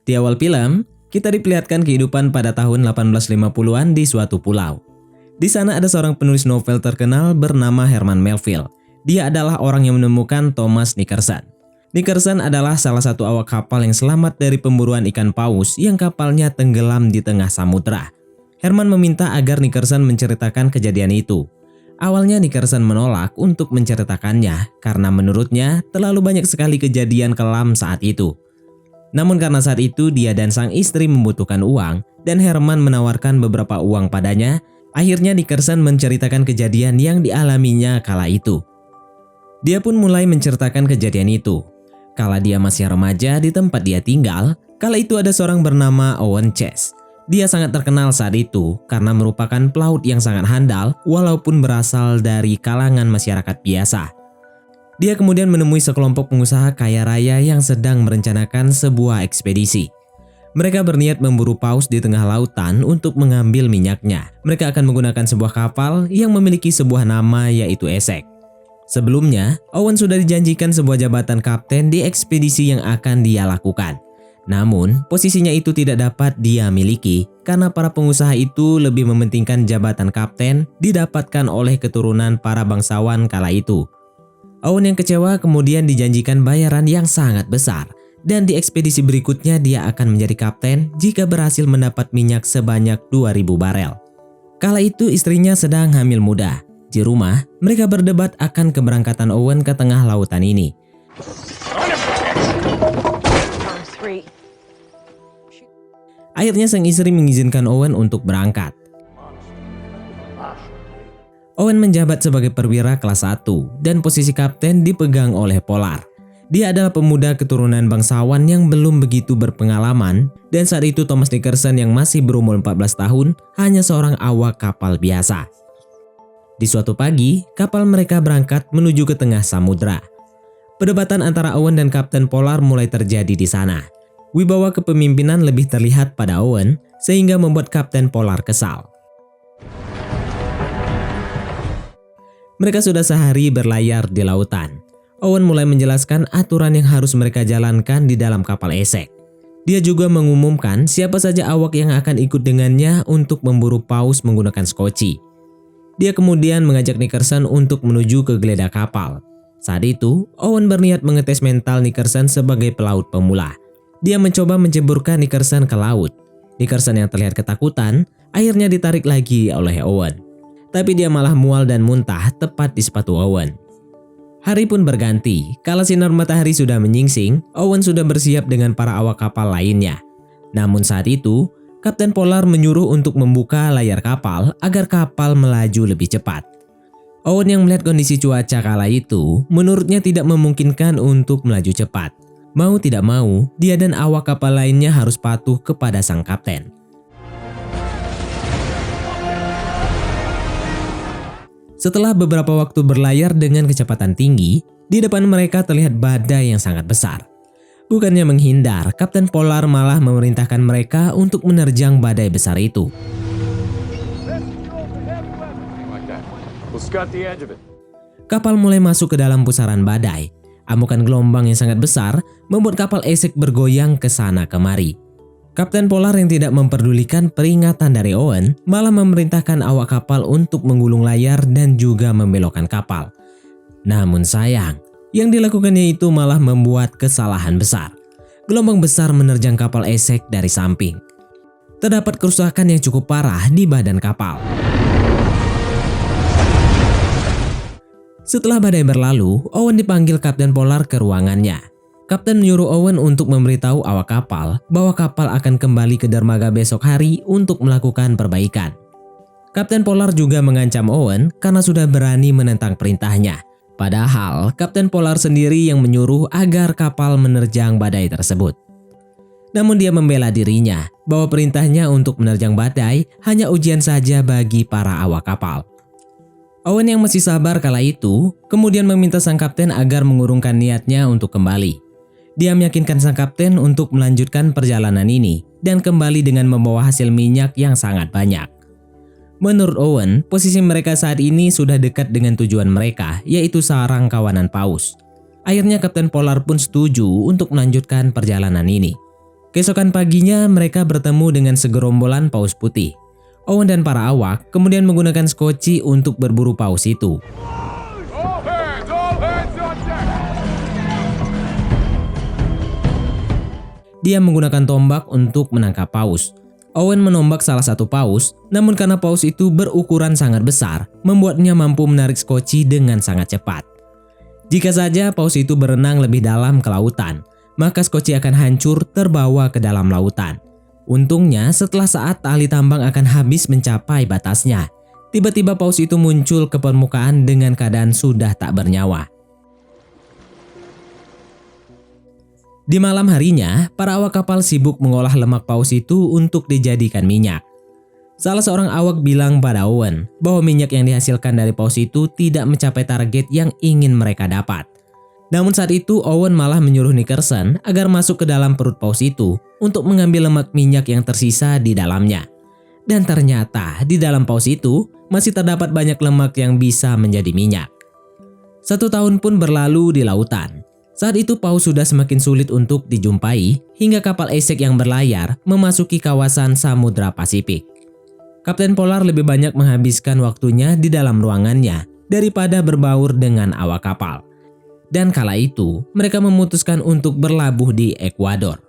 Di awal film, kita diperlihatkan kehidupan pada tahun 1850-an di suatu pulau. Di sana ada seorang penulis novel terkenal bernama Herman Melville. Dia adalah orang yang menemukan Thomas Nickerson. Nickerson adalah salah satu awak kapal yang selamat dari pemburuan ikan paus yang kapalnya tenggelam di tengah samudra. Herman meminta agar Nickerson menceritakan kejadian itu. Awalnya Nickerson menolak untuk menceritakannya karena menurutnya terlalu banyak sekali kejadian kelam saat itu. Namun karena saat itu dia dan sang istri membutuhkan uang dan Herman menawarkan beberapa uang padanya, akhirnya Nickerson menceritakan kejadian yang dialaminya kala itu. Dia pun mulai menceritakan kejadian itu. Kala dia masih remaja di tempat dia tinggal, kala itu ada seorang bernama Owen Chase. Dia sangat terkenal saat itu karena merupakan pelaut yang sangat handal walaupun berasal dari kalangan masyarakat biasa. Dia kemudian menemui sekelompok pengusaha kaya raya yang sedang merencanakan sebuah ekspedisi. Mereka berniat memburu paus di tengah lautan untuk mengambil minyaknya. Mereka akan menggunakan sebuah kapal yang memiliki sebuah nama yaitu Essex. Sebelumnya, Owen sudah dijanjikan sebuah jabatan kapten di ekspedisi yang akan dia lakukan. Namun, posisinya itu tidak dapat dia miliki karena para pengusaha itu lebih mementingkan jabatan kapten didapatkan oleh keturunan para bangsawan kala itu. Owen yang kecewa kemudian dijanjikan bayaran yang sangat besar dan di ekspedisi berikutnya dia akan menjadi kapten jika berhasil mendapat minyak sebanyak 2.000 barel. Kala itu istrinya sedang hamil muda. Di rumah, mereka berdebat akan keberangkatan Owen ke tengah lautan ini. Akhirnya sang istri mengizinkan Owen untuk berangkat. Owen menjabat sebagai perwira kelas 1 dan posisi kapten dipegang oleh Pollard. Dia adalah pemuda keturunan bangsawan yang belum begitu berpengalaman dan saat itu Thomas Nickerson yang masih berumur 14 tahun hanya seorang awak kapal biasa. Di suatu pagi, kapal mereka berangkat menuju ke tengah samudra. Perdebatan antara Owen dan Kapten Pollard mulai terjadi di sana. Wibawa kepemimpinan lebih terlihat pada Owen sehingga membuat Kapten Pollard kesal. Mereka sudah sehari berlayar di lautan. Owen mulai menjelaskan aturan yang harus mereka jalankan di dalam kapal Essex. Dia juga mengumumkan siapa saja awak yang akan ikut dengannya untuk memburu paus menggunakan skoci. Dia kemudian mengajak Nickerson untuk menuju ke geledah kapal. Saat itu, Owen berniat mengetes mental Nickerson sebagai pelaut pemula. Dia mencoba menceburkan Nickerson ke laut. Nickerson yang terlihat ketakutan akhirnya ditarik lagi oleh Owen. Tapi dia malah mual dan muntah tepat di sepatu Owen. Hari pun berganti. Kala sinar matahari sudah menyingsing, Owen sudah bersiap dengan para awak kapal lainnya. Namun saat itu, Kapten Pollard menyuruh untuk membuka layar kapal agar kapal melaju lebih cepat. Owen yang melihat kondisi cuaca kala itu, menurutnya tidak memungkinkan untuk melaju cepat. Mau tidak mau, dia dan awak kapal lainnya harus patuh kepada sang kapten. Setelah beberapa waktu berlayar dengan kecepatan tinggi, di depan mereka terlihat badai yang sangat besar. Bukannya menghindar, Kapten Pollard malah memerintahkan mereka untuk menerjang badai besar itu. Kapal mulai masuk ke dalam pusaran badai. Amukan gelombang yang sangat besar membuat kapal Essex bergoyang ke sana kemari. Kapten Pollard yang tidak memperdulikan peringatan dari Owen malah memerintahkan awak kapal untuk menggulung layar dan juga membelokkan kapal. Namun sayang, yang dilakukannya itu malah membuat kesalahan besar. Gelombang besar menerjang kapal Essex dari samping. Terdapat kerusakan yang cukup parah di badan kapal. Setelah badai berlalu, Owen dipanggil Kapten Pollard ke ruangannya. Kapten menyuruh Owen untuk memberitahu awak kapal bahwa kapal akan kembali ke dermaga besok hari untuk melakukan perbaikan. Kapten Pollard juga mengancam Owen karena sudah berani menentang perintahnya. Padahal Kapten Pollard sendiri yang menyuruh agar kapal menerjang badai tersebut. Namun dia membela dirinya bahwa perintahnya untuk menerjang badai hanya ujian saja bagi para awak kapal. Owen yang masih sabar kala itu kemudian meminta sang kapten agar mengurungkan niatnya untuk kembali. Dia meyakinkan sang kapten untuk melanjutkan perjalanan ini dan kembali dengan membawa hasil minyak yang sangat banyak. Menurut Owen, posisi mereka saat ini sudah dekat dengan tujuan mereka, yaitu sarang kawanan paus. Akhirnya Kapten Pollard pun setuju untuk melanjutkan perjalanan ini. Keesokan paginya mereka bertemu dengan segerombolan paus putih. Owen dan para awak kemudian menggunakan skoci untuk berburu paus itu. Dia menggunakan tombak untuk menangkap paus. Owen menombak salah satu paus, namun karena paus itu berukuran sangat besar, membuatnya mampu menarik skoci dengan sangat cepat. Jika saja paus itu berenang lebih dalam ke lautan, maka skoci akan hancur terbawa ke dalam lautan. Untungnya setelah saat tali tambang akan habis mencapai batasnya, tiba-tiba paus itu muncul ke permukaan dengan keadaan sudah tak bernyawa. Di malam harinya, para awak kapal sibuk mengolah lemak paus itu untuk dijadikan minyak. Salah seorang awak bilang pada Owen bahwa minyak yang dihasilkan dari paus itu tidak mencapai target yang ingin mereka dapat. Namun saat itu Owen malah menyuruh Nickerson agar masuk ke dalam perut paus itu untuk mengambil lemak minyak yang tersisa di dalamnya. Dan ternyata di dalam paus itu masih terdapat banyak lemak yang bisa menjadi minyak. 1 tahun pun berlalu di lautan. Saat itu paus sudah semakin sulit untuk dijumpai hingga kapal esek yang berlayar memasuki kawasan Samudra Pasifik. Kapten Polar lebih banyak menghabiskan waktunya di dalam ruangannya daripada berbaur dengan awak kapal. Dan kala itu mereka memutuskan untuk berlabuh di Ekuador.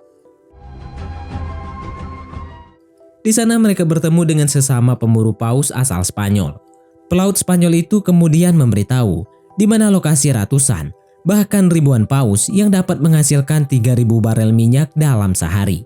Di sana mereka bertemu dengan sesama pemburu paus asal Spanyol. Pelaut Spanyol itu kemudian memberitahu di mana lokasi ratusan, bahkan ribuan paus yang dapat menghasilkan 3.000 barel minyak dalam sehari.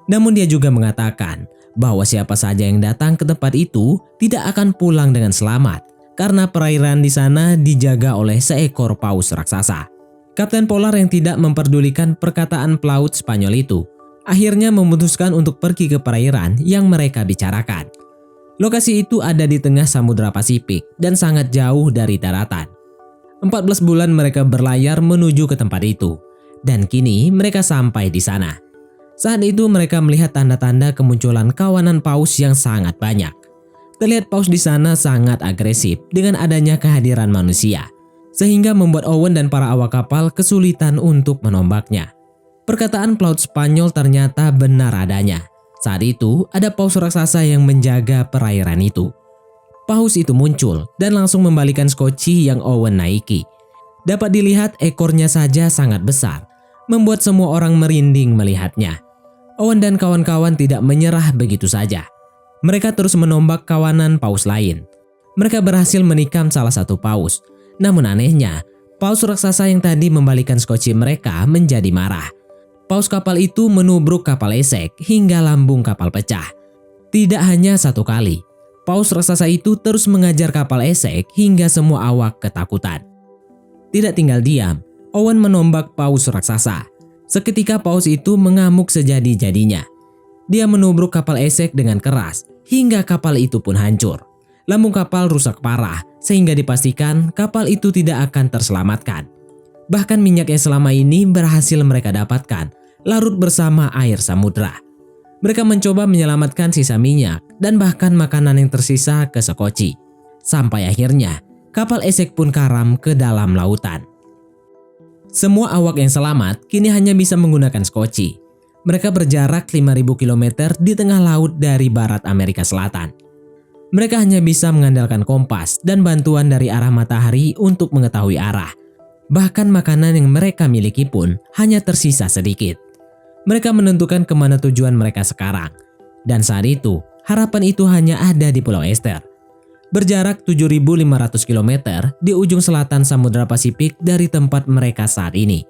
Namun dia juga mengatakan bahwa siapa saja yang datang ke tempat itu tidak akan pulang dengan selamat karena perairan di sana dijaga oleh seekor paus raksasa. Kapten Polar yang tidak memperdulikan perkataan pelaut Spanyol itu akhirnya memutuskan untuk pergi ke perairan yang mereka bicarakan. Lokasi itu ada di tengah Samudra Pasifik dan sangat jauh dari daratan. 14 bulan mereka berlayar menuju ke tempat itu, dan kini mereka sampai di sana. Saat itu mereka melihat tanda-tanda kemunculan kawanan paus yang sangat banyak. Terlihat paus di sana sangat agresif dengan adanya kehadiran manusia, sehingga membuat Owen dan para awak kapal kesulitan untuk menombaknya. Perkataan pelaut Spanyol ternyata benar adanya. Saat itu ada paus raksasa yang menjaga perairan itu. Paus itu muncul dan langsung membalikan skoci yang Owen naiki. Dapat dilihat ekornya saja sangat besar, membuat semua orang merinding melihatnya. Owen dan kawan-kawan tidak menyerah begitu saja. Mereka terus menombak kawanan paus lain. Mereka berhasil menikam salah satu paus. Namun anehnya, paus raksasa yang tadi membalikan skoci mereka menjadi marah. Paus kapal itu menubruk kapal esek hingga lambung kapal pecah. Tidak hanya satu kali. Paus raksasa itu terus mengajar kapal esek hingga semua awak ketakutan. Tidak tinggal diam, Owen menombak paus raksasa. Seketika paus itu mengamuk sejadi-jadinya. Dia menubruk kapal esek dengan keras hingga kapal itu pun hancur. Lambung kapal rusak parah sehingga dipastikan kapal itu tidak akan terselamatkan. Bahkan minyak yang selama ini berhasil mereka dapatkan larut bersama air samudra. Mereka mencoba menyelamatkan sisa minyak dan bahkan makanan yang tersisa ke skoci. Sampai akhirnya, kapal esek pun karam ke dalam lautan. Semua awak yang selamat kini hanya bisa menggunakan skoci. Mereka berjarak 5.000 km di tengah laut dari barat Amerika Selatan. Mereka hanya bisa mengandalkan kompas dan bantuan dari arah matahari untuk mengetahui arah. Bahkan makanan yang mereka miliki pun hanya tersisa sedikit. Mereka menentukan kemana tujuan mereka sekarang. Dan saat itu, harapan itu hanya ada di Pulau Ester. Berjarak 7.500 km di ujung selatan Samudra Pasifik dari tempat mereka saat ini.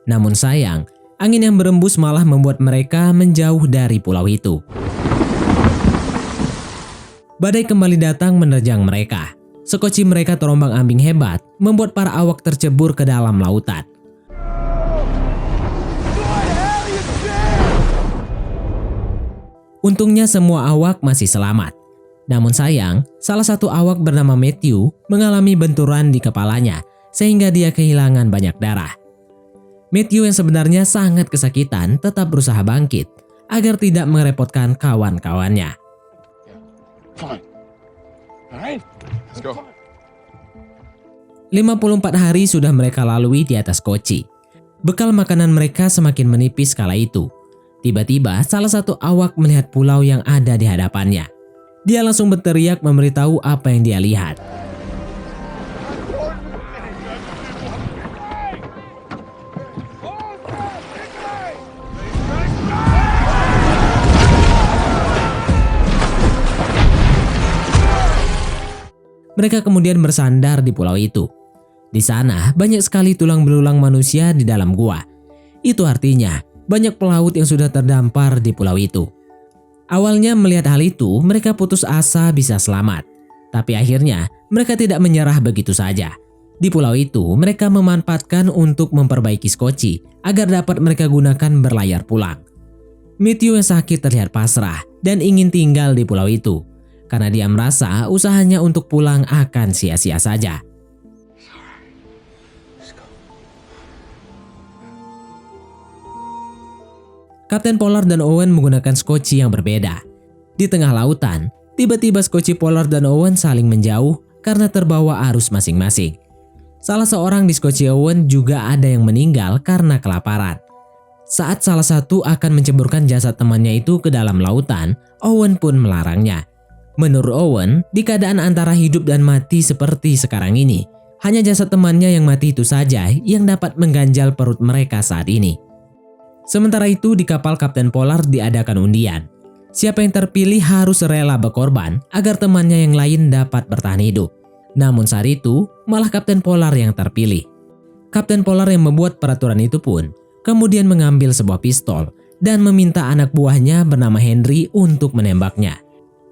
Namun sayang, angin yang berembus malah membuat mereka menjauh dari pulau itu. Badai kembali datang menerjang mereka. Skoci mereka terombang-ambing hebat, membuat para awak tercebur ke dalam lautan. Untungnya semua awak masih selamat. Namun sayang, salah satu awak bernama Matthew mengalami benturan di kepalanya sehingga dia kehilangan banyak darah. Matthew yang sebenarnya sangat kesakitan tetap berusaha bangkit agar tidak merepotkan kawan-kawannya. 54 hari sudah mereka lalui di atas koci. Bekal makanan mereka semakin menipis kala itu. Tiba-tiba salah satu awak melihat pulau yang ada di hadapannya. Dia langsung berteriak memberitahu apa yang dia lihat. Mereka kemudian bersandar di pulau itu. Di sana banyak sekali tulang belulang manusia di dalam gua. Itu artinya banyak pelaut yang sudah terdampar di pulau itu. Awalnya melihat hal itu, mereka putus asa bisa selamat. Tapi akhirnya mereka tidak menyerah begitu saja. Di pulau itu mereka memanfaatkan untuk memperbaiki skoci agar dapat mereka gunakan berlayar pulang. Matthew yang sakit terlihat pasrah dan ingin tinggal di pulau itu karena dia merasa usahanya untuk pulang akan sia-sia saja. Kapten Pollard dan Owen menggunakan skoci yang berbeda. Di tengah lautan, tiba-tiba skoci Pollard dan Owen saling menjauh karena terbawa arus masing-masing. Salah seorang di skoci Owen juga ada yang meninggal karena kelaparan. Saat salah satu akan menceburkan jasad temannya itu ke dalam lautan, Owen pun melarangnya. Menurut Owen, di keadaan antara hidup dan mati seperti sekarang ini, hanya jasad temannya yang mati itu saja yang dapat mengganjal perut mereka saat ini. Sementara itu di kapal Kapten Pollard diadakan undian. Siapa yang terpilih harus rela berkorban agar temannya yang lain dapat bertahan hidup. Namun saat itu malah Kapten Pollard yang terpilih. Kapten Pollard yang membuat peraturan itu pun kemudian mengambil sebuah pistol dan meminta anak buahnya bernama Henry untuk menembaknya.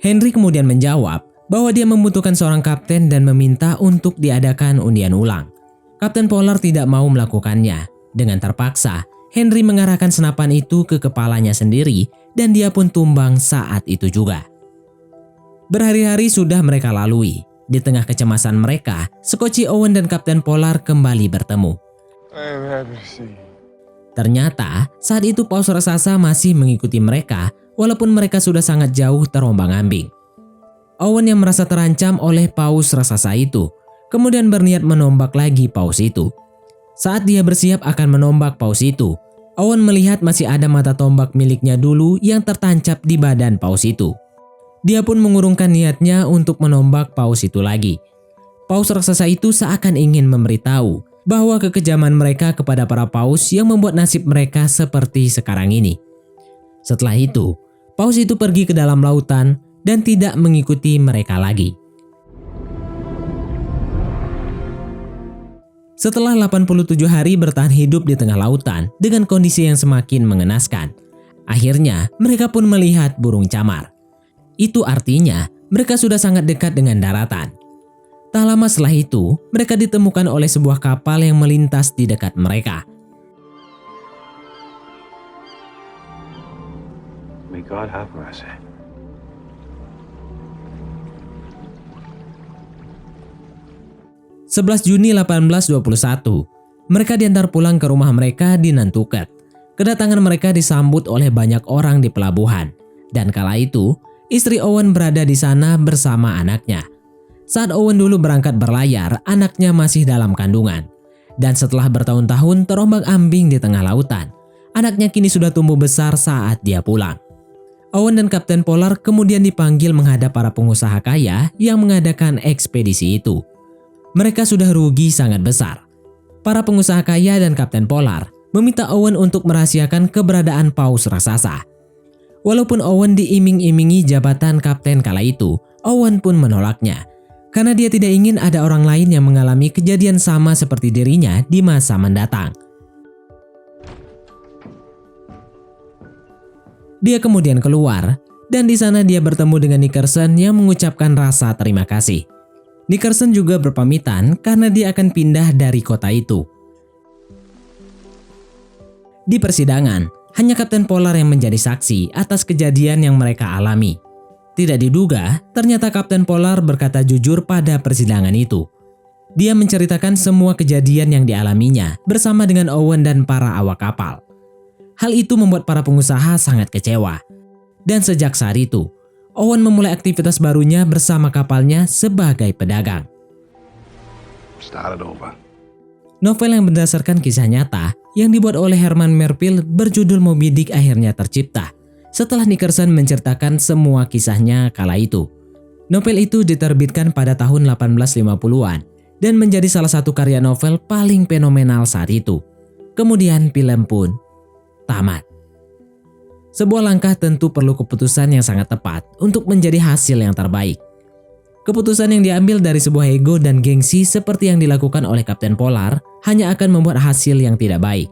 Henry kemudian menjawab bahwa dia membutuhkan seorang kapten dan meminta untuk diadakan undian ulang. Kapten Pollard tidak mau melakukannya. Dengan terpaksa, Henry mengarahkan senapan itu ke kepalanya sendiri dan dia pun tumbang saat itu juga. Berhari-hari sudah mereka lalui. Di tengah kecemasan mereka, skoci Owen dan Kapten Pollard kembali bertemu. Ternyata saat itu paus raksasa masih mengikuti mereka walaupun mereka sudah sangat jauh terombang-ambing. Owen yang merasa terancam oleh paus raksasa itu kemudian berniat menombak lagi paus itu. Saat dia bersiap akan menombak paus itu, Owen melihat masih ada mata tombak miliknya dulu yang tertancap di badan paus itu. Dia pun mengurungkan niatnya untuk menombak paus itu lagi. Paus raksasa itu seakan ingin memberitahu bahwa kekejaman mereka kepada para paus yang membuat nasib mereka seperti sekarang ini. Setelah itu, paus itu pergi ke dalam lautan dan tidak mengikuti mereka lagi. Setelah 87 hari bertahan hidup di tengah lautan dengan kondisi yang semakin mengenaskan, akhirnya mereka pun melihat burung camar. Itu artinya mereka sudah sangat dekat dengan daratan. Tak lama setelah itu, mereka ditemukan oleh sebuah kapal yang melintas di dekat mereka. May God have mercy. 11 Juni 1821, mereka diantar pulang ke rumah mereka di Nantucket. Kedatangan mereka disambut oleh banyak orang di pelabuhan, dan kala itu istri Owen berada di sana bersama anaknya. Saat Owen dulu berangkat berlayar, anaknya masih dalam kandungan. Dan setelah bertahun-tahun terombang-ambing di tengah lautan, anaknya kini sudah tumbuh besar saat dia pulang. Owen dan Kapten Pollard kemudian dipanggil menghadap para pengusaha kaya yang mengadakan ekspedisi itu. Mereka sudah rugi sangat besar. Para pengusaha kaya dan Kapten Pollard meminta Owen untuk merahasiakan keberadaan paus raksasa. Walaupun Owen diiming-imingi jabatan kapten kala itu, Owen pun menolaknya. Karena dia tidak ingin ada orang lain yang mengalami kejadian sama seperti dirinya di masa mendatang. Dia kemudian keluar, dan di sana dia bertemu dengan Nickerson yang mengucapkan rasa terima kasih. Nickerson juga berpamitan karena dia akan pindah dari kota itu. Di persidangan, hanya Kapten Pollard yang menjadi saksi atas kejadian yang mereka alami. Tidak diduga, ternyata Kapten Pollard berkata jujur pada persidangan itu. Dia menceritakan semua kejadian yang dialaminya bersama dengan Owen dan para awak kapal. Hal itu membuat para pengusaha sangat kecewa. Dan sejak saat itu, Owen memulai aktivitas barunya bersama kapalnya sebagai pedagang. Start it over. Novel yang berdasarkan kisah nyata yang dibuat oleh Herman Melville berjudul Moby Dick akhirnya tercipta setelah Nickerson menceritakan semua kisahnya kala itu. Novel itu diterbitkan pada tahun 1850-an dan menjadi salah satu karya novel paling fenomenal saat itu. Kemudian film pun tamat. Sebuah langkah tentu perlu keputusan yang sangat tepat untuk menjadi hasil yang terbaik. Keputusan yang diambil dari sebuah ego dan gengsi seperti yang dilakukan oleh Kapten Polar hanya akan membuat hasil yang tidak baik.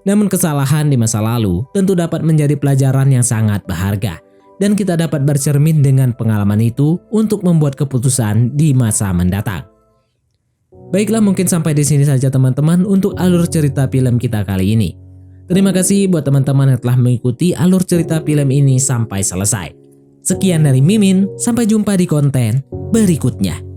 Namun kesalahan di masa lalu tentu dapat menjadi pelajaran yang sangat berharga dan kita dapat bercermin dengan pengalaman itu untuk membuat keputusan di masa mendatang. Baiklah, mungkin sampai di sini saja teman-teman untuk alur cerita film kita kali ini. Terima kasih buat teman-teman yang telah mengikuti alur cerita film ini sampai selesai. Sekian dari Mimin, sampai jumpa di konten berikutnya.